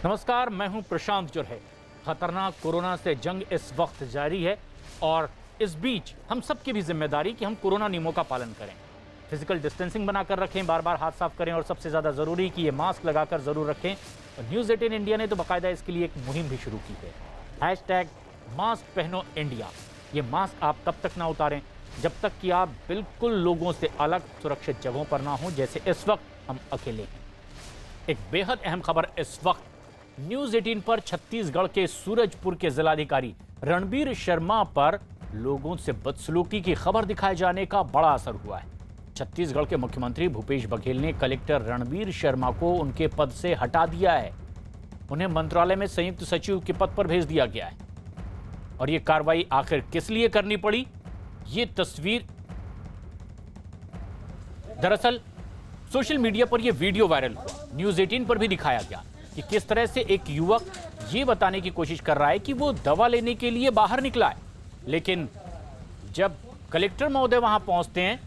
नमस्कार, मैं हूं प्रशांत जुर्हे। खतरनाक कोरोना से जंग इस वक्त जारी है और इस बीच हम सबकी भी जिम्मेदारी कि हम कोरोना नियमों का पालन करें, फिजिकल डिस्टेंसिंग बनाकर रखें, बार बार हाथ साफ करें और सबसे ज़्यादा ज़रूरी कि ये मास्क लगाकर ज़रूर रखें। और न्यूज़ 18 इंडिया ने तो बाकायदा इसके लिए एक मुहिम भी शुरू की है, हैशटैग मास्क पहनो इंडिया। ये मास्क आप तब तक ना उतारें जब तक कि आप बिल्कुल लोगों से अलग सुरक्षित जगहों पर ना हों, जैसे इस वक्त हम अकेले हैं। एक बेहद अहम खबर इस वक्त न्यूज़ 18 पर छत्तीसगढ़ के सूरजपुर के जिलाधिकारी रणबीर शर्मा पर लोगों से बदसलूकी की खबर दिखाए जाने का बड़ा असर हुआ है। छत्तीसगढ़ के मुख्यमंत्री भूपेश बघेल ने कलेक्टर रणबीर शर्मा को उनके पद से हटा दिया है। उन्हें मंत्रालय में संयुक्त सचिव के पद पर भेज दिया गया है। और ये कार्रवाई आखिर किस लिए करनी पड़ी, ये तस्वीर दरअसल सोशल मीडिया पर यह वीडियो वायरल हुआ। न्यूज़ 18 पर भी दिखाया गया कि किस तरह से एक युवक ये बताने की कोशिश कर रहा है कि वो दवा लेने के लिए बाहर निकला है, लेकिन जब कलेक्टर महोदय वहां पहुंचते हैं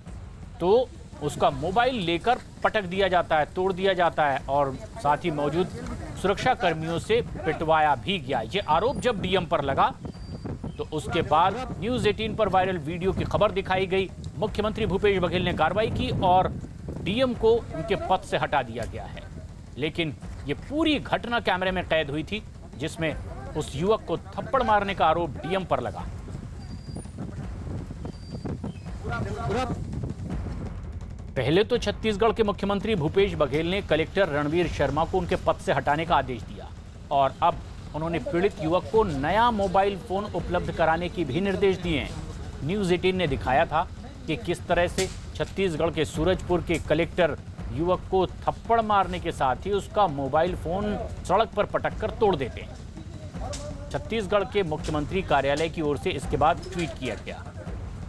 तो उसका मोबाइल लेकर पटक दिया जाता है, तोड़ दिया जाता है और साथ ही मौजूद सुरक्षा कर्मियों से पिटवाया भी गया। ये आरोप जब डीएम पर लगा तो उसके बाद न्यूज़ 18 पर वायरल वीडियो की खबर दिखाई गई। मुख्यमंत्री भूपेश बघेल ने कार्रवाई की और डीएम को उनके पद से हटा दिया गया है। लेकिन ये पूरी घटना कैमरे में कैद हुई थी, जिसमें उस युवक को थप्पड़ मारने का आरोप डीएम पर लगा। पहले तो छत्तीसगढ़ के मुख्यमंत्री भूपेश बघेल ने कलेक्टर रणबीर शर्मा को उनके पद से हटाने का आदेश दिया और अब उन्होंने पीड़ित युवक को नया मोबाइल फोन उपलब्ध कराने की भी निर्देश दिए हैं। न्यूज़ 18 ने दिखाया था कि किस तरह से छत्तीसगढ़ के सूरजपुर के कलेक्टर युवक को थप्पड़ मारने के साथ ही उसका मोबाइल फोन सड़क पर पटककर तोड़ देते हैं। छत्तीसगढ़ के मुख्यमंत्री कार्यालय की ओर से इसके बाद ट्वीट किया गया।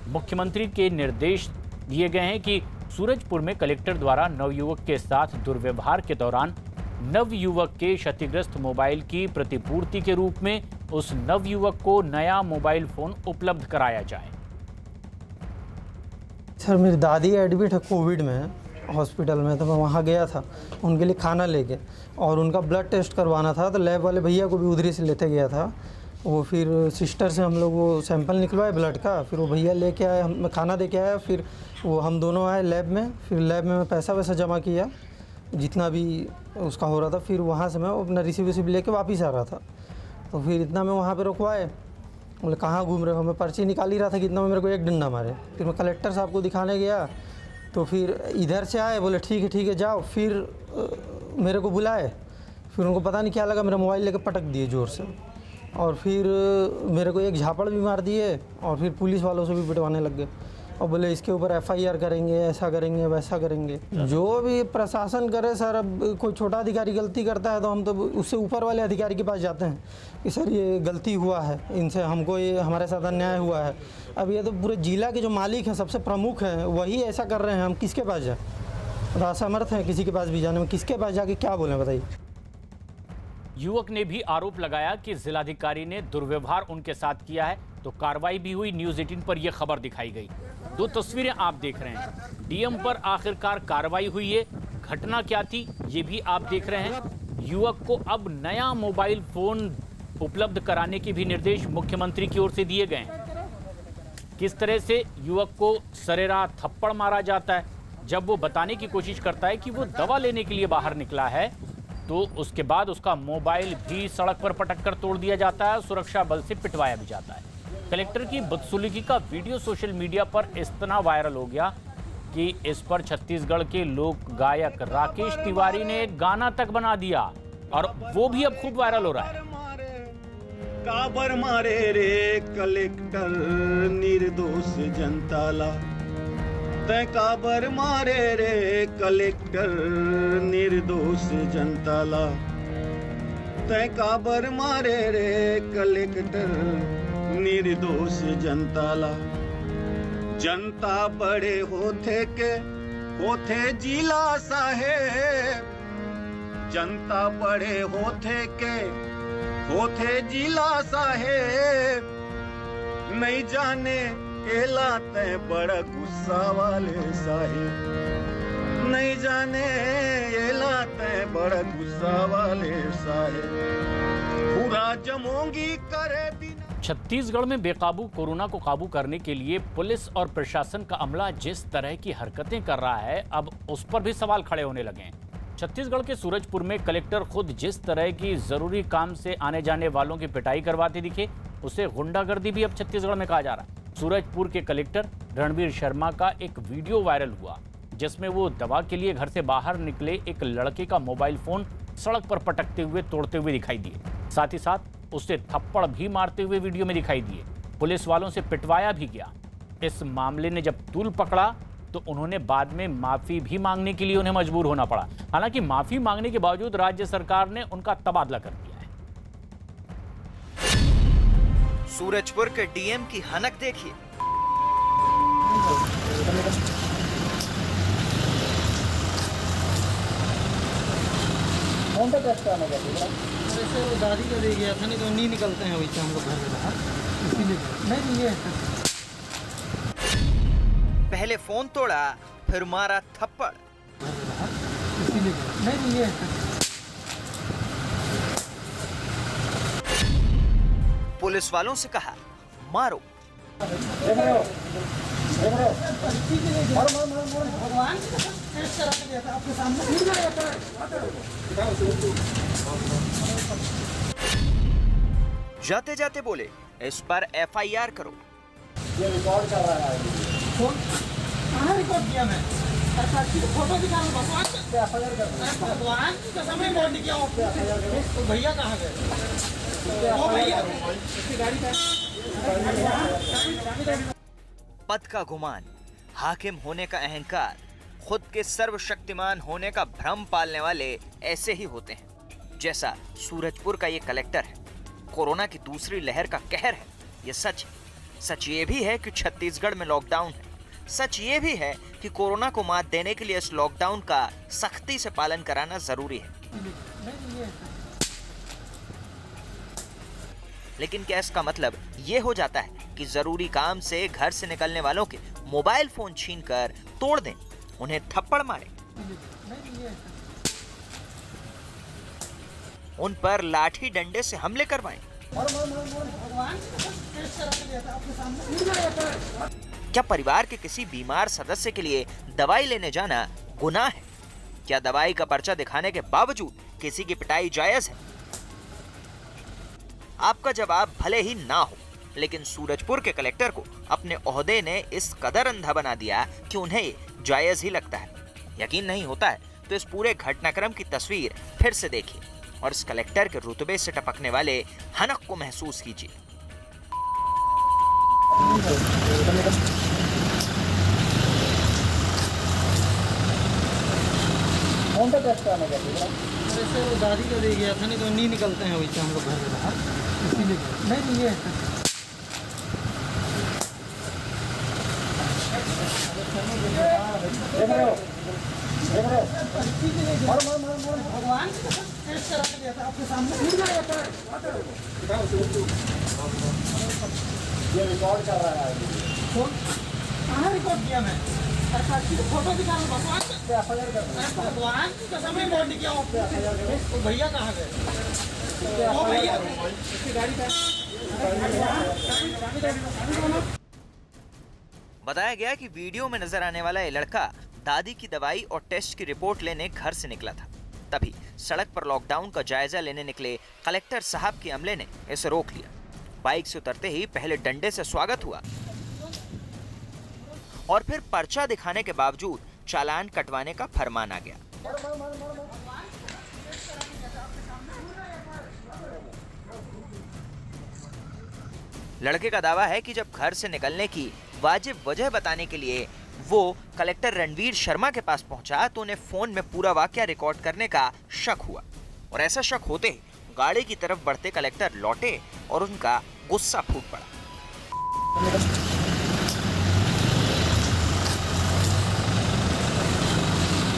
मुख्यमंत्री के निर्देश दिए गए हैं कि सूरजपुर में कलेक्टर द्वारा नवयुवक के साथ दुर्व्यवहार के दौरान नवयुवक के क्षतिग्रस्त मोबाइल की प्रतिपूर्ति के रूप में उस नवयुवक को नया मोबाइल फोन उपलब्ध कराया जाए। सर, मेरी दादी एडमिट है कोविड में हॉस्पिटल में, तो मैं वहाँ गया था उनके लिए खाना लेके और उनका ब्लड टेस्ट करवाना था, तो लैब वाले भैया को भी उधर से लेते गया था। वो फिर सिस्टर से हम लोग वो सैंपल निकलवाए ब्लड का, फिर वो भैया लेके आए, मैं खाना दे के आया, फिर वो हम दोनों आए लैब में। फिर लैब में मैं पैसा वैसा जमा किया जितना भी उसका हो रहा था। फिर वहाँ से मैं अपना रिसीव लेके वापस आ रहा था, तो फिर इतना मैं वहाँ पर रुकवाए, बोले कहाँ घूम रहे हो। मैं पर्ची निकाल ही रहा था कि इतना में मेरे को एक डंडा मारे। फिर मैं कलेक्टर साहब को दिखाने गया तो फिर इधर से आए, बोले ठीक है जाओ। फिर मेरे को बुलाए, फिर उनको पता नहीं क्या लगा, मेरा मोबाइल लेकर पटक दिए ज़ोर से और फिर मेरे को एक झापड़ भी मार दिए और फिर पुलिस वालों से भी पिटवाने लग गए और बोले इसके ऊपर एफआईआर करेंगे, ऐसा करेंगे वैसा करेंगे। जो भी प्रशासन करे सर, अब कोई छोटा अधिकारी गलती करता है तो हम तो उससे ऊपर वाले अधिकारी के पास जाते हैं कि सर ये गलती हुआ है, इनसे हमको ये हमारे साथ अन्याय हुआ है। अब ये तो पूरे जिला के जो मालिक हैं, सबसे प्रमुख हैं, वही ऐसा कर रहे हैं, हम किसके पास जाए? असमर्थ हैं किसी के पास भी जाने में, किसके पास जाके क्या बोलें बताइए। युवक ने भी आरोप लगाया कि जिलाधिकारी ने दुर्व्यवहार उनके साथ किया है, तो कार्रवाई भी हुई। न्यूज़ 18 पर यह खबर दिखाई गई। दो तस्वीरें आप देख रहे हैं। डीएम पर आखिरकार कार्रवाई हुई है, घटना क्या थी ये भी आप देख रहे हैं। युवक को अब नया मोबाइल फोन उपलब्ध कराने के भी निर्देश मुख्यमंत्री की ओर से दिए गए हैं। किस तरह से युवक को सरेराह थप्पड़ मारा जाता है जब वो बताने की कोशिश करता है कि वो दवा लेने के लिए बाहर निकला है, तो उसके बाद उसका मोबाइल भी सड़क पर पटककर तोड़ दिया जाता है, सुरक्षा बल से पिटवाया भी जाता है। कलेक्टर की बदसलूकी का वीडियो सोशल मीडिया पर इतना वायरल हो गया कि इस पर छत्तीसगढ़ के लोक गायक राकेश तिवारी ने एक गाना तक बना दिया और वो भी अब खूब वायरल हो रहा है। काबर मारे रे कलेक्टर निर्दोष जनताला, तै काबर मारे रे कलेक्टर निर्दोष जनताला, तै काबर मारे रे कलेक्टर निर्दोष जनताला। जनता बड़े होथे जिला साहेब, जनता बड़े होथे जिला साहेब, नहीं जाने एला तै बड़ा गुस्सा वाले साहेब, नहीं जाने ये लाते बड़ा गुस्सा वाले साहेब पूरा जमोंगी करे बिना। छत्तीसगढ़ में बेकाबू कोरोना को काबू करने के लिए पुलिस और प्रशासन का अमला जिस तरह की हरकतें कर रहा है, अब उस पर भी सवाल खड़े होने लगे हैं। छत्तीसगढ़ के सूरजपुर में कलेक्टर खुद जिस तरह की जरूरी काम से आने जाने वालों की पिटाई करवाते दिखे, उसे गुंडागर्दी भी अब छत्तीसगढ़ में कहा जा रहा है। सूरजपुर के कलेक्टर रणवीर शर्मा का एक वीडियो वायरल हुआ, जिसमें वो दवा के लिए घर से बाहर निकले एक लड़के का मोबाइल फोन सड़क पर पटकते हुए तोड़ते हुए दिखाई दिए। साथ ही साथ उसे थप्पड़ भी मारते हुए वीडियो में दिखाई दिए। पुलिस वालों से पिटवाया भी गया। इस मामले ने जब तूल पकड़ा तो उन्होंने बाद में माफी भी मांगने के लिए उन्हें मजबूर होना पड़ा। हालांकि माफी मांगने के बावजूद राज्य सरकार ने उनका तबादला कर दिया है। सूरजपुर के डीएम की हनक देखिए। कौन सा टेस्ट कराने गया था? वैसे दादी का दे गया था, नहीं तो नहीं निकलते हैं वैसे हम लोग घर में बाहर, इसीलिए नहीं ये पहले फोन तोड़ा, फिर मारा थप्पड़। इसीलिए नहीं ये पुलिस वालों से कहा मारो। जाते जाते बोले इस पर एफआईआर करो। ये रिकॉर्ड कर रहा है। कहाँ रिकॉर्ड किया मैं? फोटो दिखा रहा हूँ। भगवान की कसम है, रिकॉर्ड किया हूँ। तो भैया कहाँ गए? वो भैया पद का गुमान, हाकिम होने का अहंकार, खुद के सर्वशक्तिमान होने का भ्रम पालने वाले ऐसे ही होते हैं, जैसा सूरजपुर का ये कलेक्टर है। कोरोना की दूसरी लहर का कहर है, ये सच है। सच ये भी है कि छत्तीसगढ़ में लॉकडाउन है। सच ये भी है कि कोरोना को मात देने के लिए इस लॉकडाउन का सख्ती से पालन कराना जरूरी है। लेकिन क्या इसका मतलब ये हो जाता है कि जरूरी काम से घर से निकलने वालों के मोबाइल फोन छीनकर तोड़ दें, उन्हें थप्पड़ मारें, उन पर लाठी डंडे से हमले करवाएं? क्या परिवार के किसी बीमार सदस्य के लिए दवाई लेने जाना गुनाह है? क्या दवाई का पर्चा दिखाने के बावजूद किसी की पिटाई जायज है? आपका जवाब भले ही ना हो, लेकिन सूरजपुर के कलेक्टर को अपने ओहदे ने इस कदर अंधा बना दिया कि उन्हें जायज ही लगता है। यकीन नहीं होता है तो इस पूरे घटनाक्रम की तस्वीर फिर से देखिए और इस कलेक्टर के रुतबे से टपकने वाले हनक को महसूस कीजिए। कौन सा टेस्ट कराने गया था? वैसे दादी का दे गया था, नहीं तो नहीं निकलते हैं वैसे हम लोग घर में बाहर, इसीलिए नहीं ये भगवान टेस्ट करा के गया था आपके सामने। ये रिकॉर्ड कर रहा है। कहाँ रिकॉर्ड किया मैं? फोटो दिखा रहा हूँ। भगवान की कसम है, रिकॉर्ड किया हूँ। तो भैया कहाँ गए? वो भैया बताया गया कि वीडियो में नजर आने वाला ये लड़का दादी की दवाई और टेस्ट की रिपोर्ट लेने घर से निकला था। तभी सड़क पर लॉकडाउन का जायजा लेने निकले कलेक्टर साहब के अमले ने इसे रोक लिया। बाइक से उतरते ही पहले डंडे से स्वागत हुआ और फिर पर्चा दिखाने के बावजूद चालान कटवाने का फरमान आ गया। लड़के का दावा है कि जब घर से निकलने की वाजिब वजह बताने के लिए वो कलेक्टर रणवीर शर्मा के पास पहुंचा तो उन्हें फोन में पूरा वाकया रिकॉर्ड करने का शक हुआ और ऐसा शक होते ही गाड़ी की तरफ बढ़ते कलेक्टर लौटे और उनका गुस्सा फूट पड़ा।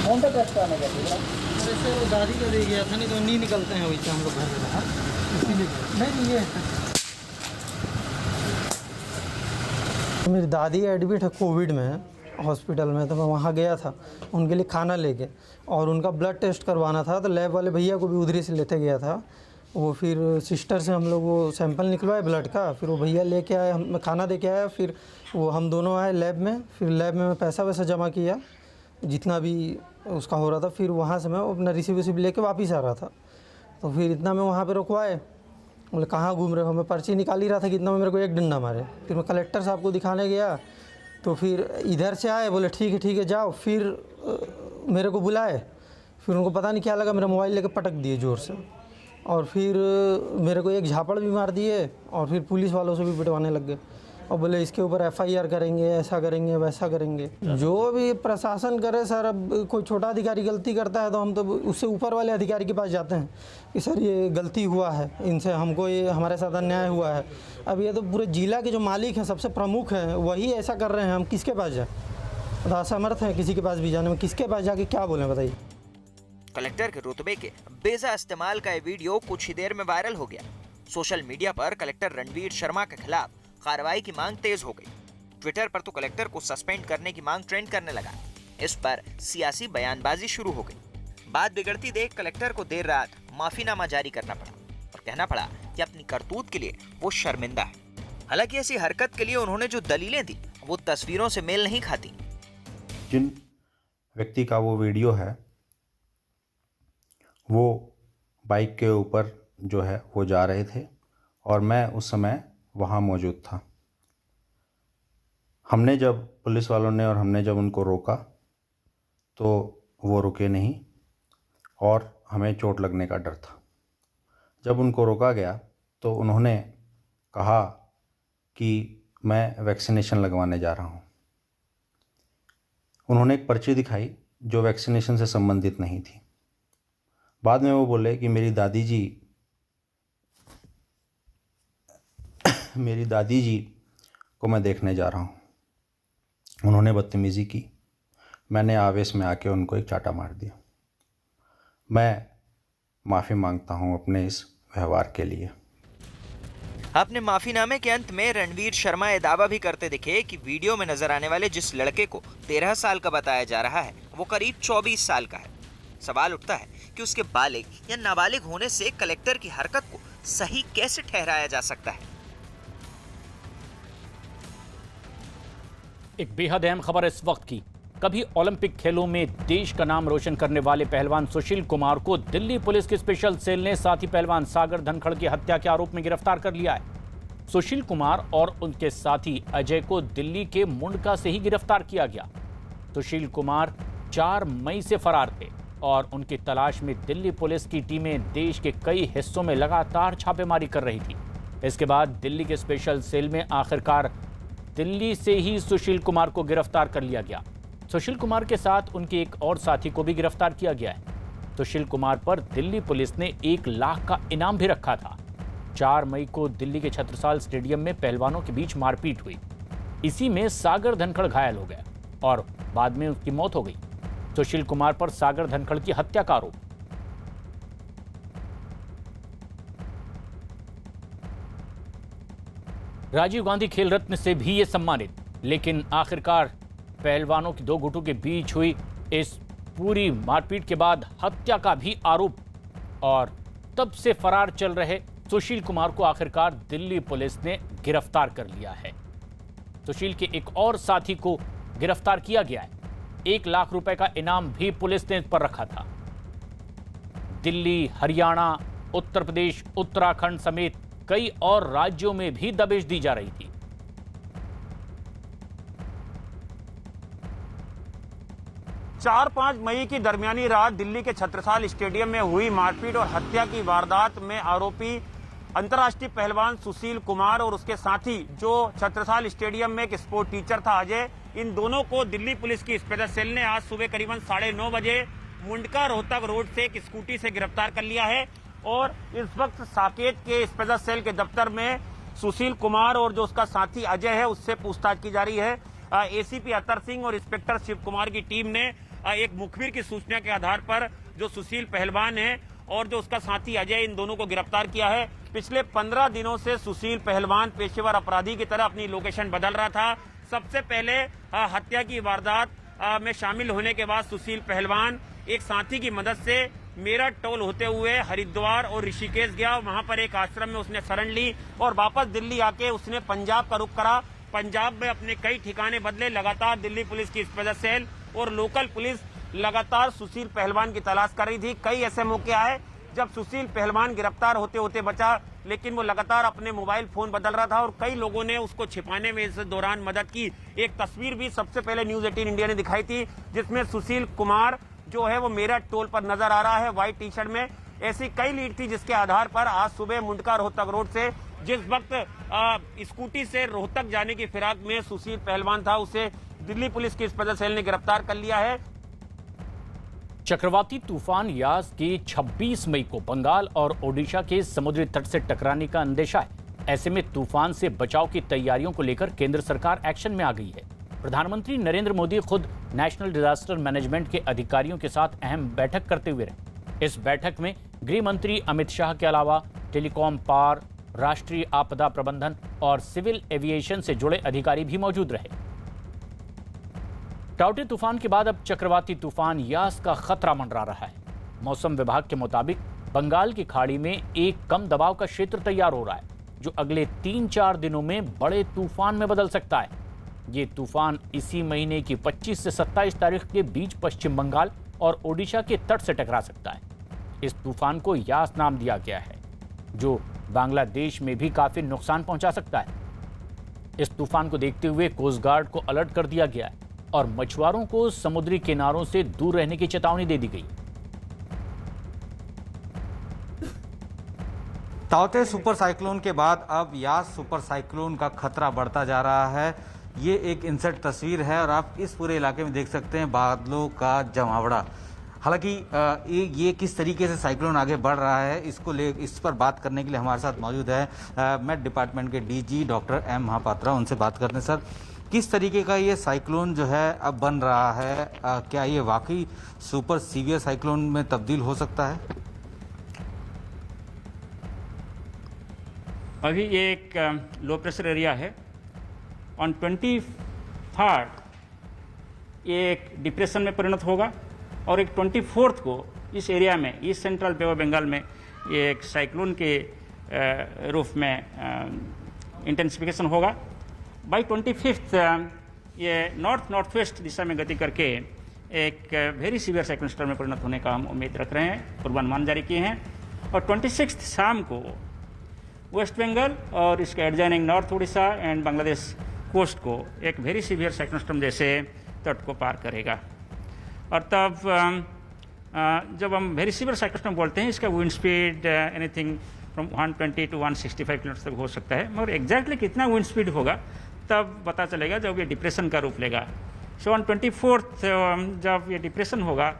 कौन सा टेस्ट कराने गया था? वैसे दादी का दे गया था, नहीं तो नहीं निकलते हैं वैसे हम लोग घर में बाहर, इसीलिए नहीं ये मेरी दादी एडमिट है कोविड में हॉस्पिटल में, तो मैं वहाँ गया था उनके लिए खाना लेके, और उनका ब्लड टेस्ट करवाना था, तो लैब वाले भैया को भी उधरी से लेते गया था। वो फिर सिस्टर से हम लोग वो सैंपल निकलवाए ब्लड का, फिर वो भैया लेके आए, हम खाना दे के आया, फिर वो हम दोनों आए लैब में, फिर लैब में मैं पैसा वैसा जमा किया जितना भी उसका हो रहा था, फिर वहाँ से मैं अपना रिसीव लेके वापस आ रहा था। तो फिर इतना में वहाँ पे रुकवाए, बोले कहाँ घूम रहे हो, मैं पर्ची निकाल ही रहा था कि इतना में मेरे को एक डंडा मारे। फिर मैं कलेक्टर साहब को दिखाने गया, तो फिर इधर से आए, बोले ठीक है जाओ, फिर मेरे को बुलाए, फिर उनको पता नहीं क्या लगा, मेरा मोबाइल लेके पटक दिए ज़ोर से, और फिर मेरे को एक झापड़ भी मार दिए, और फिर पुलिस वालों से भी पिटवाने लग गए, और बोले इसके ऊपर FIR करेंगे, ऐसा करेंगे वैसा करेंगे। जो भी प्रशासन करे सर, अब कोई छोटा अधिकारी गलती करता है तो हम तो उससे ऊपर वाले अधिकारी के पास जाते हैं कि सर ये गलती हुआ है, इनसे हमको ये हमारे साथ अन्याय हुआ है। अब ये तो पूरे जिला के जो मालिक हैं, सबसे प्रमुख हैं, वही ऐसा कर रहे हैं, हम किसके पास जाएँ? तो असमर्थ हैं किसी के पास भी जाने में, किसके पास जाके क्या बोलें बताइए। कलेक्टर के रुतबे के बेजा इस्तेमाल का ये वीडियो कुछ ही देर में वायरल हो गया। सोशल मीडिया पर कलेक्टर रणवीर शर्मा के खिलाफ कार्रवाई की मांग तेज हो गई। ट्विटर पर तो कलेक्टर को सस्पेंड करने की मांग ट्रेंड करने लगा। इस पर सियासी बयानबाजी शुरू हो गई। बात बिगड़ती देख कलेक्टर को देर रात माफीनामा जारी करना पड़ा और कहना पड़ा कि अपनी करतूत के लिए वो शर्मिंदा है। हालांकि ऐसी हरकत के लिए उन्होंने जो दलीलें दी वो तस्वीरों से मेल नहीं खाती। जिन व्यक्ति का वो वीडियो है, वो बाइक के ऊपर जो है वो जा रहे थे और मैं उस समय वहाँ मौजूद था। हमने जब पुलिस वालों ने और हमने जब उनको रोका तो वो रुके नहीं और हमें चोट लगने का डर था। जब उनको रोका गया तो उन्होंने कहा कि मैं वैक्सीनेशन लगवाने जा रहा हूँ। उन्होंने एक पर्ची दिखाई जो वैक्सीनेशन से संबंधित नहीं थी। बाद में वो बोले कि मेरी दादी जी को मैं देखने जा रहा हूँ। उन्होंने बदतमीज़ी की। मैंने आवेश में आके उनको एक चाटा मार दिया। मैं माफ़ी मांगता हूँ अपने इस व्यवहार के लिए। अपने माफीनामे के अंत में रणवीर शर्मा ये दावा भी करते दिखे कि वीडियो में नजर आने वाले जिस लड़के को 13 साल का बताया जा रहा है वो करीब 24 साल का है। सवाल उठता है कि उसके बालिग या नाबालिग होने से कलेक्टर की हरकत को सही कैसे ठहराया जा सकता है। एक बेहद अहम खबर इस वक्त की। कभी ओलंपिक खेलों में देश का नाम रोशन करने वाले पहलवान सुशील कुमार को दिल्ली पुलिस की स्पेशल सेल ने साथी पहलवान सागर धनखड़ की हत्या के आरोप में गिरफ्तार कर लिया है। सुशील कुमार और उनके साथी अजय को दिल्ली के मुंडका से ही गिरफ्तार किया गया। सुशील कुमार 4 मई से फरार थे और उनकी तलाश में दिल्ली पुलिस की टीमें देश के कई हिस्सों में लगातार छापेमारी कर रही थी। इसके बाद दिल्ली के स्पेशल सेल में आखिरकार दिल्ली से ही सुशील कुमार को गिरफ्तार कर लिया गया। सुशील कुमार के साथ उनके एक और साथी को भी गिरफ्तार किया गया है। सुशील कुमार पर दिल्ली पुलिस ने 1 लाख का इनाम भी रखा था। 4 मई को दिल्ली के छत्रसाल स्टेडियम में पहलवानों के बीच मारपीट हुई। इसी में सागर धनखड़ घायल हो गया और बाद में उसकी मौत हो गई। सुशील कुमार पर सागर धनखड़ की हत्या का आरोप। राजीव गांधी खेल रत्न से भी ये सम्मानित, लेकिन आखिरकार पहलवानों की 2 गुटों के बीच हुई इस पूरी मारपीट के बाद हत्या का भी आरोप और तब से फरार चल रहे सुशील कुमार को आखिरकार दिल्ली पुलिस ने गिरफ्तार कर लिया है। सुशील के एक और साथी को गिरफ्तार किया गया है। 1 लाख रुपए का इनाम भी पुलिस ने इस पर रखा था। दिल्ली, हरियाणा, उत्तर प्रदेश, उत्तराखंड समेत कई और राज्यों में भी दबिश दी जा रही थी। 4-5 मई की दरमियानी रात दिल्ली के छत्रसाल स्टेडियम में हुई मारपीट और हत्या की वारदात में आरोपी अंतर्राष्ट्रीय पहलवान सुशील कुमार और उसके साथी जो छत्रसाल स्टेडियम में एक स्पोर्ट टीचर था अजय, इन दोनों को दिल्ली पुलिस की स्पेशल सेल ने आज सुबह करीबन 9:30 बजे मुंडका रोहतक रोड से एक स्कूटी से गिरफ्तार कर लिया है और इस वक्त साकेत के स्पेशल सेल के दफ्तर में सुशील कुमार और जो उसका साथी अजय है उससे पूछताछ की जा रही है। एसीपी अतर सिंह और इंस्पेक्टर शिव कुमार की टीम ने एक मुखबिर की सूचना के आधार पर जो सुशील पहलवान है और जो उसका साथी अजय, इन दोनों को गिरफ्तार किया है। पिछले 15 दिनों से सुशील पहलवान पेशेवर अपराधी की तरह अपनी लोकेशन बदल रहा था। सबसे पहले हत्या की वारदात में शामिल होने के बाद सुशील पहलवान एक साथी की मदद से मेरठ टोल होते हुए हरिद्वार और ऋषिकेश गया। वहां पर एक आश्रम में उसने शरण ली और वापस दिल्ली आके उसने पंजाब का रुख करा। पंजाब में अपने कई ठिकाने बदले। लगातार दिल्ली पुलिस की स्पेशल सेल और लोकल पुलिस लगातार सुशील पहलवान की तलाश कर रही थी। कई ऐसे मौके आए जब सुशील पहलवान गिरफ्तार होते होते बचा, लेकिन वो लगातार अपने मोबाइल फोन बदल रहा था और कई लोगों ने उसको छिपाने में इस दौरान मदद की। एक तस्वीर भी सबसे पहले न्यूज 18 इंडिया ने दिखाई थी जिसमें सुशील कुमार जो है वो मेरठ टोल पर नजर आ रहा है व्हाइट टी शर्ट में। ऐसी कई लीड थी जिसके आधार पर आज सुबह मुंडका रोहतक रोड से जिस वक्त स्कूटी से रोहतक जाने की फिराक में सुशील पहलवान था, उसे दिल्ली पुलिस की स्पेशल सेल ने गिरफ्तार कर लिया है। चक्रवाती तूफान यास के 26 मई को बंगाल और ओडिशा के समुद्री तट से टकराने का अंदेशा है। ऐसे में तूफान से बचाव की तैयारियों को लेकर केंद्र सरकार एक्शन में आ गई है। प्रधानमंत्री नरेंद्र मोदी खुद नेशनल डिजास्टर मैनेजमेंट के अधिकारियों के साथ अहम बैठक करते हुए रहे। इस बैठक में गृह मंत्री अमित शाह के अलावा टेलीकॉम, पावर, राष्ट्रीय आपदा प्रबंधन और सिविल एविएशन से जुड़े अधिकारी भी मौजूद रहे। टाउटे तूफान के बाद अब चक्रवाती तूफान यास का खतरा मंडरा रहा है। मौसम विभाग के मुताबिक बंगाल की खाड़ी में एक कम दबाव का क्षेत्र तैयार हो रहा है जो अगले 3-4 दिनों में बड़े तूफान में बदल सकता है। ये तूफान इसी महीने की 25 से 27 तारीख के बीच पश्चिम बंगाल और ओडिशा के तट से टकरा सकता है। इस तूफान को यास नाम दिया गया है जो बांग्लादेश में भी काफी नुकसान पहुंचा सकता है। इस तूफान को देखते हुए कोस्ट गार्ड को अलर्ट कर दिया गया है और मछुआरों को समुद्री किनारों से दूर रहने की चेतावनी दे दी गई। ताउते सुपर साइक्लोन के बाद अब यास सुपर साइक्लोन का खतरा बढ़ता जा रहा है। ये एक इनसेट तस्वीर है और आप इस पूरे इलाके में देख सकते हैं बादलों का जमावड़ा। हालांकि ये किस तरीके से साइक्लोन आगे बढ़ रहा है इस पर बात करने के लिए हमारे साथ मौजूद है मेट डिपार्टमेंट के डीजी डॉक्टर एम महापात्रा। उनसे बात करते हैं। सर, किस तरीके का ये साइक्लोन जो है अब बन रहा है, क्या ये वाकई सुपर सीवियर साइक्लोन में तब्दील हो सकता है? अभी ये एक लो प्रेशर एरिया है। ऑन 23 ये एक डिप्रेशन में परिणत होगा और एक 24 को इस एरिया में east central bay of Bengal में ये एक साइक्लोन के रूप में इंटेंसिफिकेशन होगा। बाई 25 ये नॉर्थ वेस्ट दिशा में गति करके एक वेरी सीवियर साइक्लोन स्टॉर्म में परिणत होने का हम उम्मीद रख रहे हैं, पूर्वानुमान जारी किए हैं। और 26 शाम को वेस्ट बंगाल और इसके adjoining north Orissa and Bangladesh coast को एक वेरी सीवियर साइक्लोन स्टॉर्म जैसे तट को पार करेगा। और तब जब हम वेरी सीवियर साइक्लोन स्टॉर्म बोलते हैं इसका wind speed anything from 120 to 165 kilometre तक हो सकता है, मगर एग्जैक्टली कितना विंड स्पीड होगा तब पता चलेगा जब ये डिप्रेशन का रूप लेगा। सो ऑन 24 जब ये डिप्रेशन होगा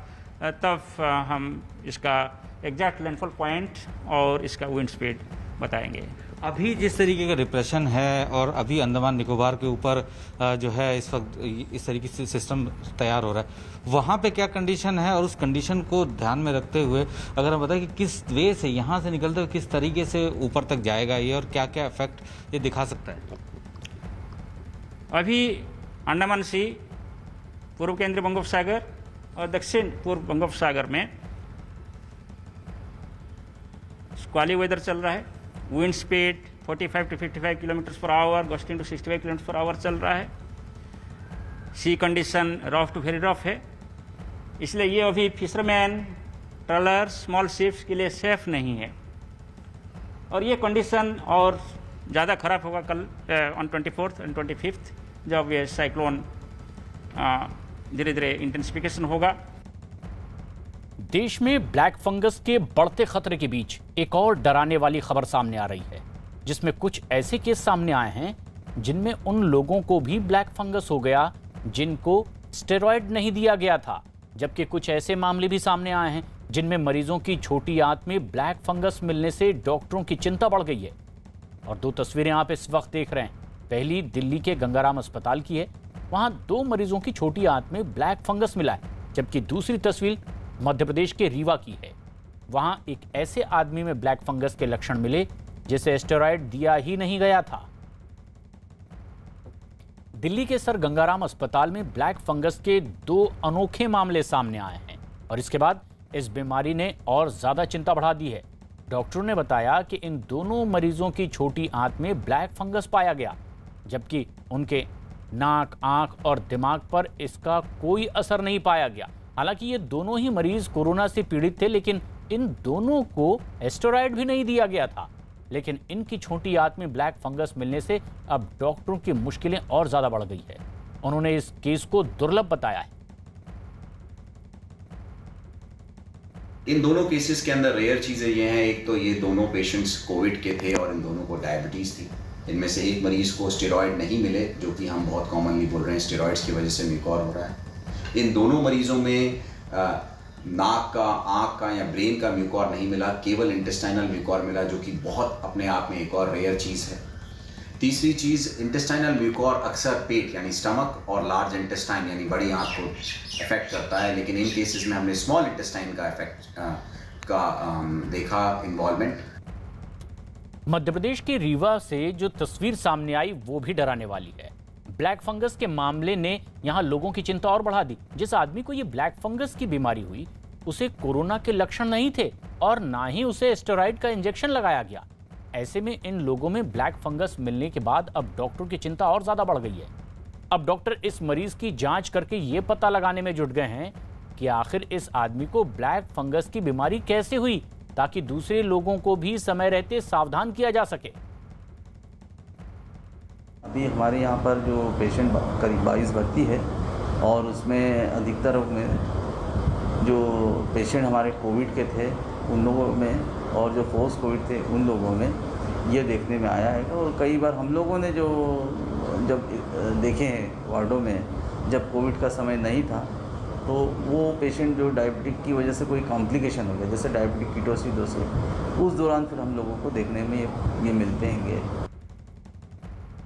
तब हम इसका एग्जैक्ट लैंडफॉल पॉइंट और इसका विंड स्पीड बताएंगे। अभी जिस तरीके का डिप्रेशन है और अभी अंडमान निकोबार के ऊपर जो है इस वक्त इस तरीके से सिस्टम तैयार हो रहा है, वहाँ पे क्या कंडीशन है और उस कंडीशन को ध्यान में रखते हुए अगर हम बताएं कि किस वे से यहाँ से निकलते हुए किस तरीके से ऊपर तक जाएगा ये और क्या क्या इफेक्ट ये दिखा सकता है? अभी अंडमान सी, पूर्व केंद्रीय बंगोपसागर और दक्षिण पूर्व बंगोपसागर में स्क्वाली वेदर चल रहा है। Wind speed 45 to 55 kilometre per hour, gusting to 65 kilometre per hour चल रहा है। Sea condition rough to very rough है, इसलिए ये अभी फिशरमैन, ट्रॉलर, स्मॉल शिप्स के लिए सेफ नहीं है। और ये कंडीशन और ज़्यादा खराब होगा कल ऑन 24 एंड 25 जब ये साइक्लोन धीरे धीरे इंटेंसिफिकेशन होगा। देश में ब्लैक फंगस के बढ़ते खतरे के बीच एक और डराने वाली खबर सामने आ रही है, जिसमें कुछ ऐसे केस सामने आए हैं जिनमें उन लोगों को भी ब्लैक फंगस हो गया जिनको स्टेरॉयड नहीं दिया गया था, जबकि कुछ ऐसे मामले भी सामने आए हैं जिनमें मरीजों की छोटी आंत में ब्लैक फंगस मिलने से डॉक्टरों की चिंता बढ़ गई है। और 2 तस्वीरें आप इस वक्त देख रहे हैं। पहली दिल्ली के गंगाराम अस्पताल की है, वहां 2 मरीजों की छोटी आंत में ब्लैक फंगस मिला है, जबकि दूसरी तस्वीर मध्य प्रदेश के रीवा की है। वहां एक ऐसे आदमी में ब्लैक फंगस के लक्षण मिले जिसे स्टेरॉयड दिया ही नहीं गया था। दिल्ली के सर गंगाराम अस्पताल में ब्लैक फंगस के 2 अनोखे मामले सामने आए हैं और इसके बाद इस बीमारी ने और ज्यादा चिंता बढ़ा दी है। डॉक्टरों ने बताया कि इन दोनों मरीजों की छोटी आंत में ब्लैक फंगस पाया गया, जबकि उनके नाक, आंख और दिमाग पर इसका कोई असर नहीं पाया गया। हालांकि ये दोनों ही मरीज कोरोना से पीड़ित थे, लेकिन इन दोनों को स्टेरॉइड भी नहीं दिया गया था। लेकिन इनकी छोटी आंत में ब्लैक फंगस मिलने से अब डॉक्टरों की मुश्किलें और ज्यादा बढ़ गई है। उन्होंने इस केस को दुर्लभ बताया है। इन दोनों केसेस के अंदर रेयर चीज़ें ये हैं, एक तो ये दोनों पेशेंट्स कोविड के थे और इन दोनों को डायबिटीज़ थी। इनमें से एक मरीज को स्टेरॉइड नहीं मिले, जो कि हम बहुत कॉमनली बोल रहे हैं स्टेरॉइड्स की वजह से म्यूकोर हो रहा है। इन दोनों मरीजों में नाक का, आँख का या ब्रेन का म्यूकोर नहीं मिला, केवल इंटेस्टाइनल म्यूकोर मिला, जो कि बहुत अपने आप में एक और रेयर चीज़ है। तीसरी चीज़, इंटेस्टाइनल म्यूकोर अक्सर पेट यानी स्टमक और लार्ज इंटेस्टाइन यानी बड़ी आंत को अफेक्ट करता है, लेकिन इन केसेस में हमने स्मॉल इंटेस्टाइन का देखा इन्वॉल्वमेंट। मध्य प्रदेश के रीवा से जो तस्वीर सामने आई वो भी डराने वाली है। ब्लैक फंगस के मामले ने यहां लोगों की चिंता और बढ़ा दी। जिस आदमी को ये ब्लैक फंगस की बीमारी हुई, उसे कोरोना के लक्षण नहीं थे और ना ही उसे स्टेरॉइड का इंजेक्शन लगाया गया। ऐसे में इन लोगों में ब्लैक फंगस मिलने के बाद अब डॉक्टरों की चिंता और ज्यादा बढ़ गई है। अब डॉक्टर इस मरीज की जांच करके ये पता लगाने में जुट गए हैं कि आखिर इस आदमी को ब्लैक फंगस की बीमारी कैसे हुई, ताकि दूसरे लोगों को भी समय रहते सावधान किया जा सके। अभी हमारे यहाँ पर जो पेशेंट करीब 22 भर्ती है और उसमें अधिकतर में जो पेशेंट हमारे कोविड के थे उन लोगों में और जो पोस्ट कोविड थे उन लोगों में ये देखने में आया है। और कई बार हम लोगों ने जो जब देखे हैं वार्डों में, जब कोविड का समय नहीं था, तो वो पेशेंट जो डायबिटिक की वजह से कोई कॉम्प्लिकेशन हो गया, जैसे डायबिटिक कीटोसिडोसिस, उस दौरान फिर हम लोगों को देखने में ये मिलते हैं।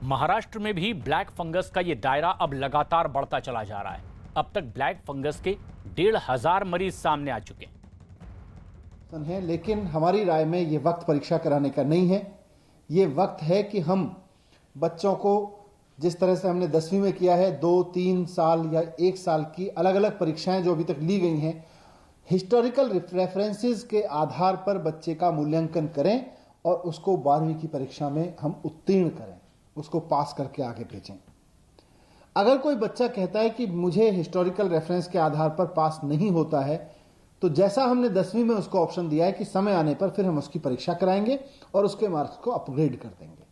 महाराष्ट्र में भी ब्लैक फंगस का ये दायरा अब लगातार बढ़ता चला जा रहा है। अब तक ब्लैक फंगस के 1,500 मरीज सामने आ चुके हैं। लेकिन हमारी राय में ये वक्त परीक्षा कराने का नहीं है। ये वक्त है कि हम बच्चों को जिस तरह से हमने 10वीं में किया है, 2, 3 साल या 1 साल की अलग अलग परीक्षाएं जो अभी तक ली गई हैं, हिस्टोरिकल रेफरेंसेस के आधार पर बच्चे का मूल्यांकन करें और उसको 12वीं की परीक्षा में हम उत्तीर्ण करें, उसको पास करके आगे भेजें। अगर कोई बच्चा कहता है कि मुझे हिस्टोरिकल रेफरेंस के आधार पर पास नहीं होता है, तो जैसा हमने 10वीं में उसको ऑप्शन दिया है कि समय आने पर फिर हम उसकी परीक्षा कराएंगे और उसके मार्क्स को अपग्रेड कर देंगे।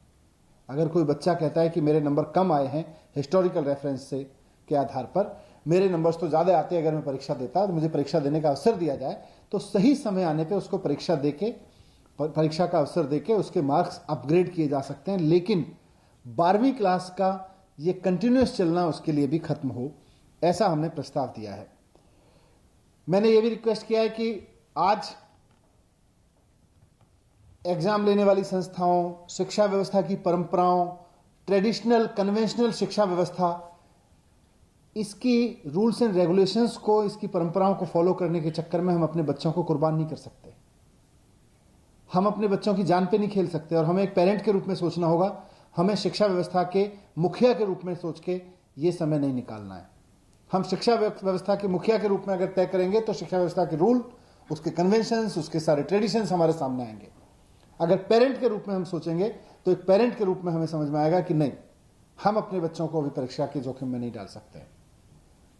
अगर कोई बच्चा कहता है कि मेरे नंबर कम आए हैं हिस्टोरिकल रेफरेंस से के आधार पर, मेरे नंबर्स तो ज़्यादा आते हैं, अगर मैं परीक्षा देता तो मुझे परीक्षा देने का अवसर दिया जाए, तो सही समय आने पर उसको परीक्षा का अवसर देके उसके मार्क्स अपग्रेड किए जा सकते हैं। लेकिन 12वीं क्लास का ये कंटिन्यूस चलना उसके लिए भी खत्म हो, ऐसा हमने प्रस्ताव दिया है। मैंने ये भी रिक्वेस्ट किया है कि आज एग्जाम लेने वाली संस्थाओं, शिक्षा व्यवस्था की परंपराओं, ट्रेडिशनल कन्वेंशनल शिक्षा व्यवस्था, इसकी रूल्स एंड रेगुलेशंस को, इसकी परंपराओं को फॉलो करने के चक्कर में हम अपने बच्चों को कुर्बान नहीं कर सकते। हम अपने बच्चों की जान पे नहीं खेल सकते और हमें एक पेरेंट के रूप में सोचना होगा। हमें शिक्षा व्यवस्था के मुखिया के रूप में सोच के ये समय नहीं निकालना है। हम शिक्षा व्यवस्था के मुखिया के रूप में अगर तय करेंगे तो शिक्षा व्यवस्था के रूल, उसके कन्वेंशंस, उसके सारे ट्रेडिशंस हमारे सामने आएंगे। अगर पेरेंट के रूप में हम सोचेंगे तो एक पेरेंट के रूप में हमें समझ में आएगा कि नहीं, हम अपने बच्चों को अभी परीक्षा के जोखिम में नहीं डाल सकते।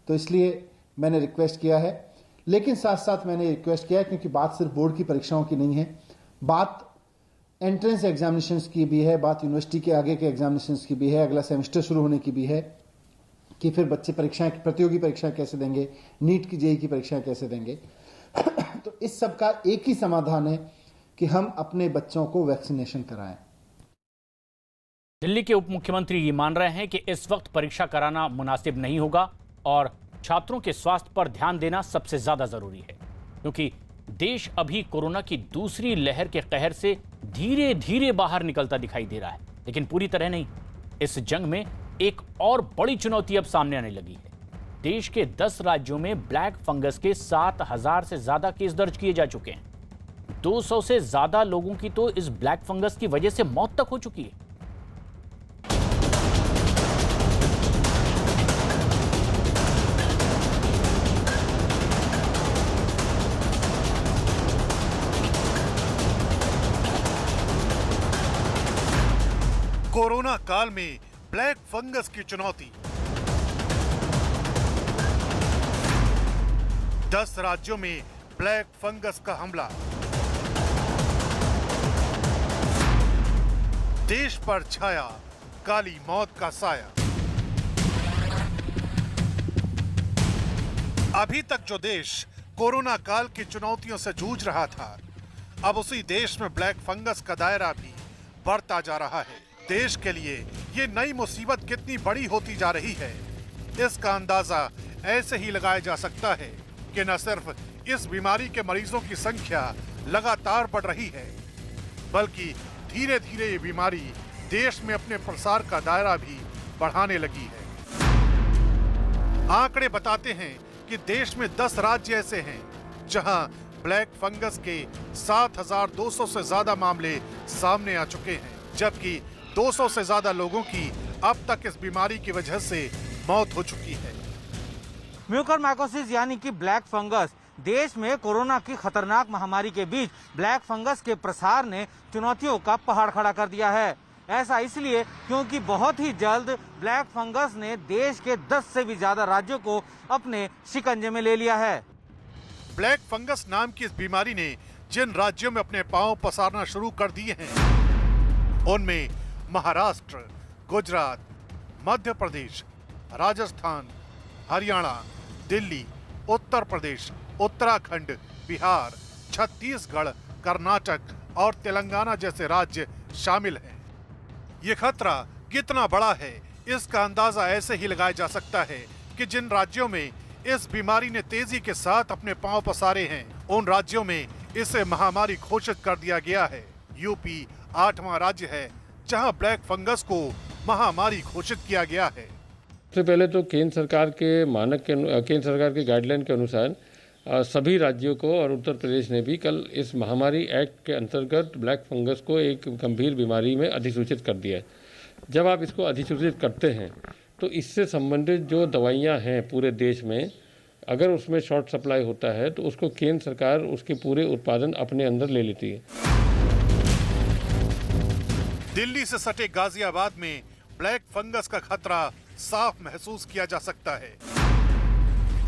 तो इसलिए मैंने रिक्वेस्ट किया है। लेकिन साथ साथ मैंने रिक्वेस्ट किया है क्योंकि बात सिर्फ बोर्ड की परीक्षाओं की नहीं है, बात एंट्रेंस एग्जामिनेशंस की भी है, बात यूनिवर्सिटी के आगे के एग्जामिनेशंस की भी है, अगला सेमेस्टर शुरू होने की भी है कि फिर बच्चे परीक्षाएं, प्रतियोगी परीक्षाएं कैसे देंगे, नीट की, जेईई की परीक्षाएं कैसे देंगे। तो इस सब का एक ही समाधान है कि हम अपने बच्चों को वैक्सीनेशन कराएं। दिल्ली के उप मुख्यमंत्री ये मान रहे हैं कि इस वक्त परीक्षा कराना मुनासिब नहीं होगा और छात्रों के स्वास्थ्य पर ध्यान देना सबसे ज्यादा जरूरी है, क्योंकि देश अभी कोरोना की दूसरी लहर के कहर से धीरे धीरे बाहर निकलता दिखाई दे रहा है, लेकिन पूरी तरह नहीं। इस जंग में एक और बड़ी चुनौती अब सामने आने लगी है। देश के 10 राज्यों में ब्लैक फंगस के 7,000 से ज्यादा केस दर्ज किए जा चुके हैं। 200 से ज्यादा लोगों की तो इस ब्लैक फंगस की वजह से मौत तक हो चुकी है। कोरोना काल में ब्लैक फंगस की चुनौती। 10 राज्यों में ब्लैक फंगस का हमला। देश पर छाया काली मौत का साया। अभी तक जो देश कोरोना काल की चुनौतियों से जूझ रहा था, अब उसी देश में ब्लैक फंगस का दायरा भी बढ़ता जा रहा है। देश के लिए ये नई मुसीबत कितनी बड़ी होती जा रही है, इसका अंदाजा ऐसे ही लगाया जा सकता है कि न सिर्फ इस बीमारी के मरीजों की संख्या लगातार बढ़ रही है, बल्कि धीरे धीरे ये बीमारी देश में अपने प्रसार का दायरा भी बढ़ाने लगी है। आंकड़े बताते हैं कि देश में 10 राज्य ऐसे हैं जहां ब्लैक फंगस के 7,200 से ज्यादा मामले सामने आ चुके हैं, जबकि 200 से ज्यादा लोगों की अब तक इस बीमारी की वजह से मौत हो चुकी है। म्यूकरमाइकोसिस यानी कि ब्लैक फंगस देश में कोरोना की खतरनाक महामारी के बीच ब्लैक फंगस के प्रसार ने चुनौतियों का पहाड़ खड़ा कर दिया है। ऐसा इसलिए क्योंकि बहुत ही जल्द ब्लैक फंगस ने देश के 10 से भी ज्यादा राज्यों को अपने शिकंजे में ले लिया है। ब्लैक फंगस नाम की इस बीमारी ने जिन राज्यों में अपने पांव पसारना शुरू कर दिए हैं, उनमें महाराष्ट्र, गुजरात, मध्य प्रदेश, राजस्थान, हरियाणा, दिल्ली, उत्तर प्रदेश, उत्तराखंड, बिहार, छत्तीसगढ़, कर्नाटक और तेलंगाना जैसे राज्य शामिल हैं। ये खतरा कितना बड़ा है, इसका अंदाजा ऐसे ही लगाया जा सकता है कि जिन राज्यों में इस बीमारी ने तेजी के साथ अपने पांव पसारे हैं, उन राज्यों में इसे महामारी घोषित कर दिया गया है। यूपी 8वां राज्य है जहां ब्लैक फंगस को महामारी घोषित किया गया है। सबसे पहले तो केंद्र सरकार के गाइडलाइन के अनुसार सभी राज्यों को और उत्तर प्रदेश ने भी कल इस महामारी एक्ट के अंतर्गत ब्लैक फंगस को एक गंभीर बीमारी में अधिसूचित कर दिया है। जब आप इसको अधिसूचित करते हैं तो इससे संबंधित जो दवाइयां हैं पूरे देश में, अगर उसमें शॉर्ट सप्लाई होता है तो उसको केंद्र सरकार उसके पूरे उत्पादन अपने अंदर ले लेती है। दिल्ली से सटे गाजियाबाद में ब्लैक फंगस का खतरा साफ महसूस किया जा सकता है।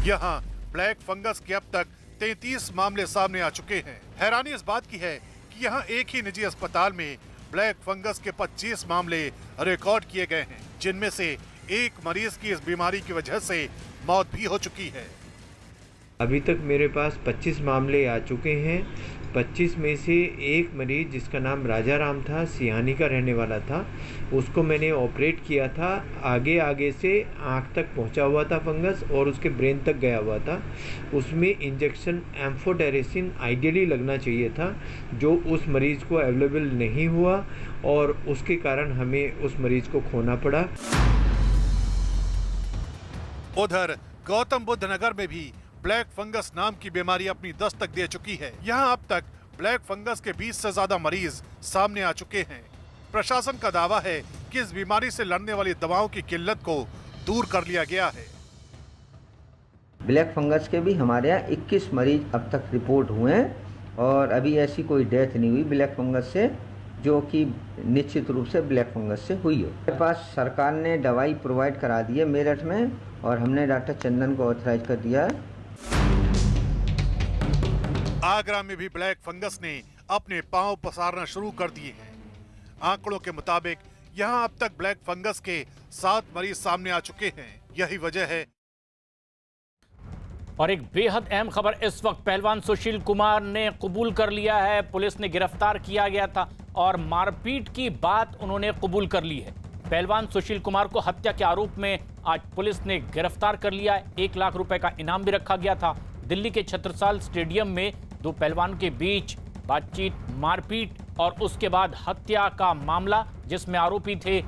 यहाँ ब्लैक फंगस के अब तक 33 मामले सामने आ चुके हैं। हैरानी इस बात की है कि यहाँ एक ही निजी अस्पताल में ब्लैक फंगस के 25 मामले रिकॉर्ड किए गए हैं, जिनमें से एक मरीज की इस बीमारी की वजह से मौत भी हो चुकी है। अभी तक मेरे पास 25 मामले आ चुके हैं। 25 में से एक मरीज जिसका नाम राजा राम था, सियानी का रहने वाला था, उसको मैंने ऑपरेट किया था। आगे से आँख तक पहुंचा हुआ था फंगस और उसके ब्रेन तक गया हुआ था। उसमें इंजेक्शन एम्फोटेरेसिन आइडियली लगना चाहिए था, जो उस मरीज को अवेलेबल नहीं हुआ और उसके कारण हमें उस मरीज को खोना पड़ा। उधर गौतम बुद्ध नगर में भी ब्लैक फंगस नाम की बीमारी अपनी दस्तक दे चुकी है। यहाँ अब तक ब्लैक फंगस के 20 से ज्यादा मरीज सामने आ चुके हैं। प्रशासन का दावा है कि इस बीमारी से लड़ने वाली दवाओं की किल्लत को दूर कर लिया गया है। ब्लैक फंगस के भी हमारे यहाँ 21 मरीज अब तक रिपोर्ट हुए हैं और अभी ऐसी कोई डेथ नहीं हुई ब्लैक फंगस से, जो कि निश्चित रूप से ब्लैक फंगस से हुई हो। हमारे पास सरकार ने दवाई प्रोवाइड करा दी है मेरठ में और हमने डॉक्टर चंदन को ऑथराइज कर दिया है। आगरा में भी ब्लैक फंगस ने अपने पांव पसारना शुरू कर दिए हैं। आंकड़ों के मुताबिक यहां अब तक ब्लैक फंगस के 7 मरीज सामने आ चुके हैं। यही वजह है। और एक बेहद अहम खबर इस वक्त, पहलवान सुशील कुमार ने कबूल कर लिया है। पुलिस ने गिरफ्तार किया गया था और मारपीट की बात उन्होंने कबूल कर ली है। पहलवान सुशील कुमार को हत्या के आरोप में आज पुलिस ने गिरफ्तार कर लिया है। 1 लाख रुपए का इनाम भी रखा गया था। दिल्ली के छत्रसाल स्टेडियम में 2 पहलवानों के बीच बातचीत, मारपीट और उसके बाद हत्या का मामला, जिसमें आरोपी थे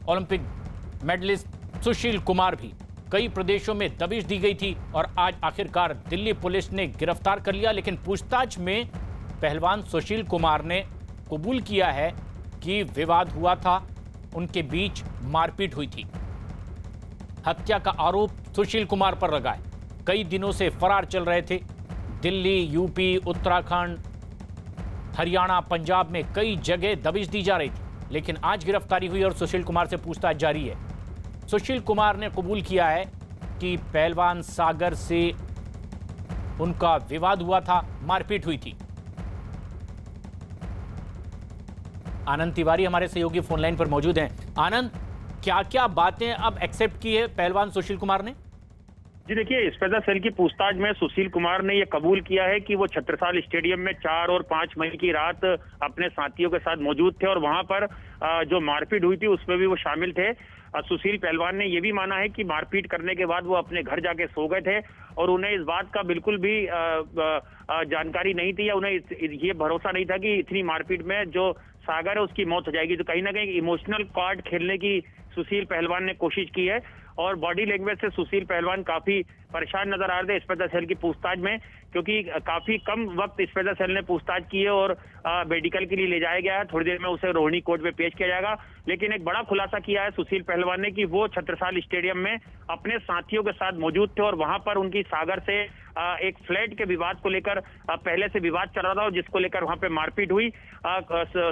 ओलंपिक मेडलिस्ट सुशील कुमार भी। कई प्रदेशों में दबिश दी गई थी और आज आखिरकार दिल्ली पुलिस ने गिरफ्तार कर लिया। लेकिन पूछताछ में पहलवान सुशील कुमार ने कबूल किया है कि विवाद हुआ था, उनके बीच मारपीट हुई थी। हत्या का आरोप सुशील कुमार पर लगा है। कई दिनों से फरार चल रहे थे। दिल्ली, यूपी, उत्तराखंड, हरियाणा, पंजाब में कई जगह दबिश दी जा रही थी। लेकिन आज गिरफ्तारी हुई और सुशील कुमार से पूछताछ जारी है। सुशील कुमार ने कबूल किया है कि पहलवान सागर से उनका विवाद हुआ था, मारपीट हुई थी। आनंद तिवारी हमारे सहयोगी फोनलाइन पर मौजूद हैं। आनंद, क्या क्या बातें अब एक्सेप्ट की है पहलवान सुशील कुमार ने? जी देखिए, स्पेशल सेल की पूछताछ में सुशील कुमार ने यह कबूल किया है कि वो छत्रसाल स्टेडियम में 4 और 5 मई की रात अपने साथियों के साथ मौजूद थे और वहां पर जो मारपीट हुई थी उसमें भी वो शामिल थे। सुशील पहलवान ने यह भी माना है कि मारपीट करने के बाद वो अपने घर जाके सो गए थे और उन्हें इस बात का बिल्कुल भी जानकारी नहीं थी या उन्हें ये भरोसा नहीं था कि इतनी मारपीट में जो सागर है उसकी मौत हो जाएगी। तो कहीं ना कहीं इमोशनल कार्ड खेलने की सुशील पहलवान ने कोशिश की है और बॉडी लैंग्वेज से सुशील पहलवान काफी परेशान नजर आ रहे थे स्पेशल सेल की पूछताछ में, क्योंकि काफी कम वक्त स्पेशल सेल ने पूछताछ की है और मेडिकल के लिए ले जाया गया है। थोड़ी देर में उसे रोहिणी कोर्ट में पेश किया जाएगा। लेकिन एक बड़ा खुलासा किया है सुशील पहलवान ने कि वो छत्रसाल स्टेडियम में अपने साथियों के साथ मौजूद थे और वहां पर उनकी सागर से एक फ्लैट के विवाद को लेकर पहले से विवाद चल रहा था और जिसको लेकर वहां पे मारपीट हुई।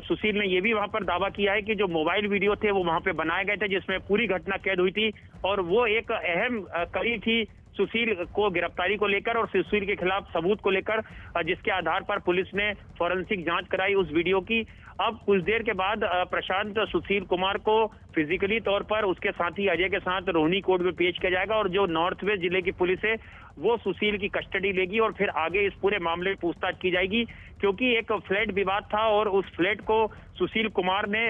सुशील ने यह भी वहां पर दावा किया है कि जो मोबाइल वीडियो थे वो वहां पे बनाए गए थे जिसमें पूरी घटना कैद हुई थी और वो एक अहम कड़ी थी सुशील को गिरफ्तारी को लेकर और सुशील के खिलाफ सबूत को लेकर, जिसके आधार पर पुलिस ने फॉरेंसिक जांच कराई उस वीडियो की। अब कुछ देर के बाद प्रशांत सुशील कुमार को फिजिकली तौर पर उसके साथी अजय के साथ रोहिणी कोर्ट में पेश किया जाएगा और जो नॉर्थ वेस्ट जिले की पुलिस है वो सुशील की कस्टडी लेगी और फिर आगे इस पूरे मामले में पूछताछ की जाएगी, क्योंकि एक फ्लैट विवाद था और उस फ्लैट को सुशील कुमार ने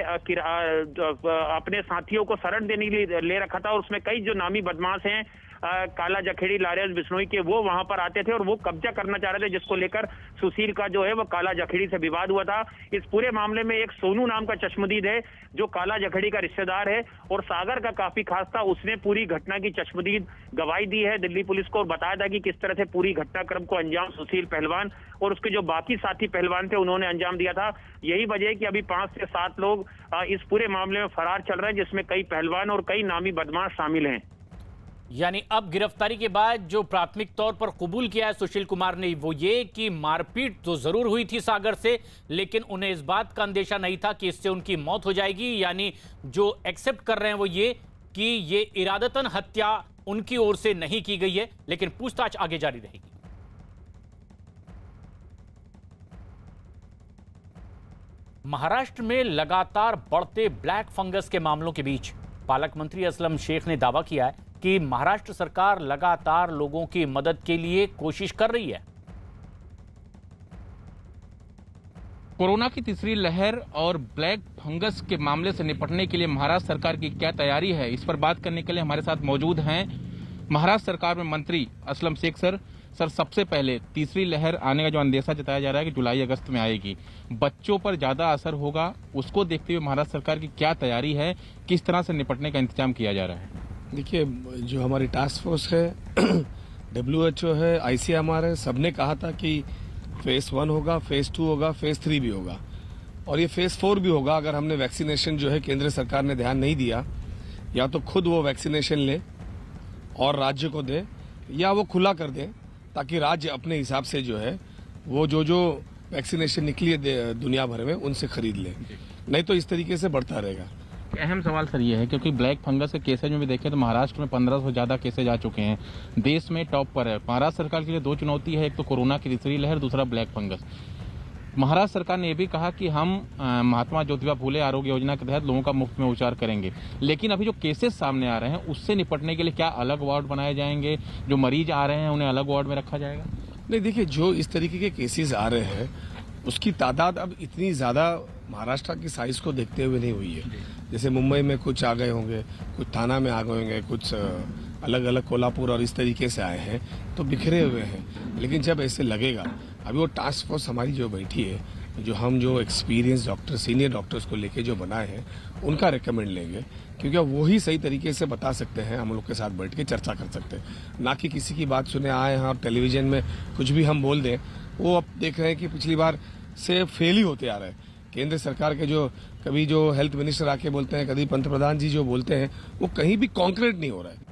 अपने साथियों को शरण देने के लिए ले रखा था और उसमें कई जो नामी बदमाश हैं काला जखेड़ी, लारेंस बिश्नोई के, वो वहां पर आते थे और वो कब्जा करना चाह रहे थे, जिसको लेकर सुशील का जो है वो काला जखेड़ी से विवाद हुआ था। इस पूरे मामले में एक सोनू नाम का चश्मदीद है जो काला जखेड़ी का रिश्तेदार है और सागर का काफी खास था। उसने पूरी घटना की चश्मदीद गवाही दी है दिल्ली पुलिस को और बताया था कि किस तरह से पूरी घटनाक्रम को अंजाम सुशील पहलवान और उसके जो बाकी साथी पहलवान थे उन्होंने अंजाम दिया था। यही वजह है कि अभी 5 से 7 लोग इस पूरे मामले में फरार चल रहे हैं, जिसमें कई पहलवान और कई नामी बदमाश शामिल हैं। यानी अब गिरफ्तारी के बाद जो प्राथमिक तौर पर कबूल किया है सुशील कुमार ने वो ये कि मारपीट तो जरूर हुई थी सागर से, लेकिन उन्हें इस बात का अंदेशा नहीं था कि इससे उनकी मौत हो जाएगी। यानी जो एक्सेप्ट कर रहे हैं वो ये कि ये इरादतन हत्या उनकी ओर से नहीं की गई है, लेकिन पूछताछ आगे जारी रहेगी। महाराष्ट्र में लगातार बढ़ते ब्लैक फंगस के मामलों के बीच पालक मंत्री असलम शेख ने दावा किया है कि महाराष्ट्र सरकार लगातार लोगों की मदद के लिए कोशिश कर रही है। कोरोना की तीसरी लहर और ब्लैक फंगस के मामले से निपटने के लिए महाराष्ट्र सरकार की क्या तैयारी है, इस पर बात करने के लिए हमारे साथ मौजूद हैं महाराष्ट्र सरकार में मंत्री असलम शेख सर। सबसे पहले तीसरी लहर आने का जो अंदेशा जताया जा रहा है कि जुलाई अगस्त में आएगी, बच्चों पर ज्यादा असर होगा, उसको देखते हुए महाराष्ट्र सरकार की क्या तैयारी है, किस तरह से निपटने का इंतजाम किया जा रहा है? देखिए, जो हमारी टास्क फोर्स है, WHO है, ICMR है, सबने कहा था कि फेज 1 होगा, फेज 2 होगा, फेज 3 भी होगा और ये फेज 4 भी होगा अगर हमने वैक्सीनेशन जो है केंद्र सरकार ने ध्यान नहीं दिया, या तो खुद वो वैक्सीनेशन ले और राज्य को दे या वो खुला कर दे ताकि राज्य अपने हिसाब से जो है वो जो वैक्सीनेशन निकली है दुनिया भर में उनसे खरीद ले, नहीं तो इस तरीके से बढ़ता रहेगा। अहम सवाल सर ये है क्योंकि ब्लैक फंगस के केसेज में भी देखें तो महाराष्ट्र में 1500 से ज्यादा केसेज आ चुके हैं, देश में टॉप पर है। महाराष्ट्र सरकार के लिए 2 चुनौती है, एक तो कोरोना की तीसरी लहर, दूसरा ब्लैक फंगस। महाराष्ट्र सरकार ने यह भी कहा कि हम महात्मा ज्योतिबा फूले आरोग्य योजना के तहत लोगों का मुफ्त में उपचार करेंगे, लेकिन अभी जो केसेस सामने आ रहे हैं उससे निपटने के लिए क्या अलग वार्ड बनाए जाएंगे? जो मरीज आ रहे हैं उन्हें अलग वार्ड में रखा जाएगा? नहीं, देखिए, जो इस तरीके के केसेस आ रहे हैं उसकी तादाद अब इतनी ज्यादा महाराष्ट्र की साइज को देखते हुए नहीं हुई है। जैसे मुंबई में कुछ आ गए होंगे, कुछ थाना में आ गए होंगे, कुछ अलग अलग कोल्हापुर और इस तरीके से आए हैं तो बिखरे हुए हैं। लेकिन जब ऐसे लगेगा, अभी वो टास्क फोर्स हमारी जो बैठी है, जो एक्सपीरियंस डॉक्टर, सीनियर डॉक्टर्स को लेके जो बनाए हैं उनका रिकमेंड लेंगे, क्योंकि वो ही सही तरीके से बता सकते हैं, हम लोग के साथ बैठ के चर्चा कर सकते हैं, ना कि किसी की बात सुने आए हैं और टेलीविजन में कुछ भी हम बोल दें। वो अब देख रहे हैं कि पिछली बार से फेल ही होते आ रहे हैं। केंद्र सरकार के कभी जो हेल्थ मिनिस्टर आके बोलते हैं, कभी पंतप्रधान जी जो बोलते हैं, वो कहीं भी कॉन्क्रीट नहीं हो रहा है।